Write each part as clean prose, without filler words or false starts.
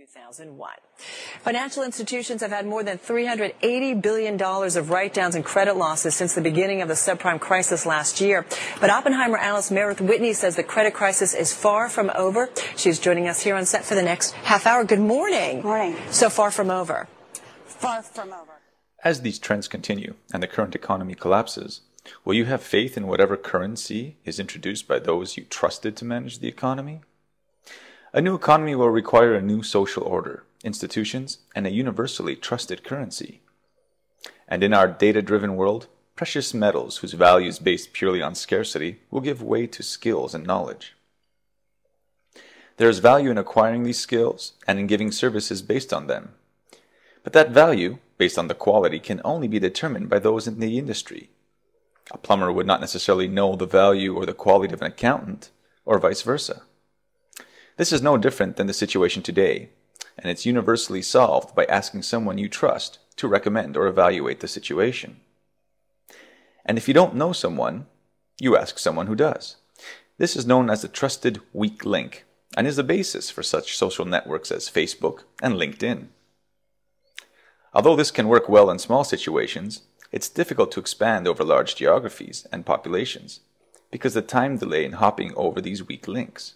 2001. Financial institutions have had more than $380 billion of write-downs and credit losses since the beginning of the subprime crisis last year. But Oppenheimer analyst Meredith Whitney says the credit crisis is far from over. She's joining us here on set for the next half hour. Good morning. Morning. So far from over. Far from over. As these trends continue and the current economy collapses, will you have faith in whatever currency is introduced by those you trusted to manage the economy? A new economy will require a new social order, institutions, and a universally trusted currency. And in our data-driven world, precious metals whose value is based purely on scarcity will give way to skills and knowledge. There is value in acquiring these skills and in giving services based on them. But that value, based on the quality, can only be determined by those in the industry. A plumber would not necessarily know the value or the quality of an accountant, or vice versa. This is no different than the situation today, and it's universally solved by asking someone you trust to recommend or evaluate the situation. And if you don't know someone, you ask someone who does. This is known as the trusted weak link, and is the basis for such social networks as Facebook and LinkedIn. Although this can work well in small situations, it's difficult to expand over large geographies and populations, because the time delay in hopping over these weak links.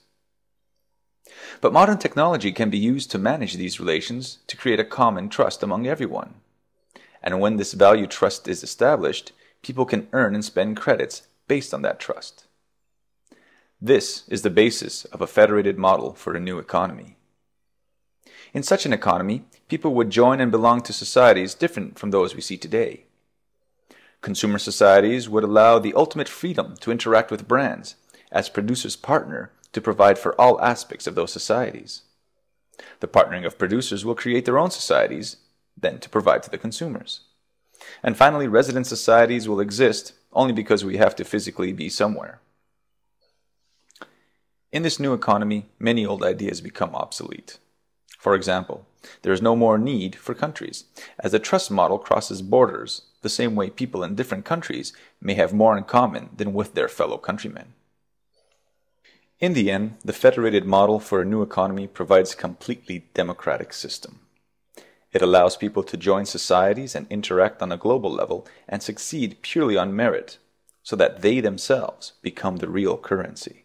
But modern technology can be used to manage these relations to create a common trust among everyone. And when this value trust is established, people can earn and spend credits based on that trust. This is the basis of a federated model for a new economy. In such an economy, people would join and belong to societies different from those we see today. Consumer societies would allow the ultimate freedom to interact with brands as producers partner to provide for all aspects of those societies. The partnering of producers will create their own societies, then to provide to the consumers. And finally, resident societies will exist only because we have to physically be somewhere. In this new economy, many old ideas become obsolete. For example, there is no more need for countries, as the trust model crosses borders the same way people in different countries may have more in common than with their fellow countrymen. In the end, the federated model for a new economy provides a completely democratic system. It allows people to join societies and interact on a global level and succeed purely on merit, so that they themselves become the real currency.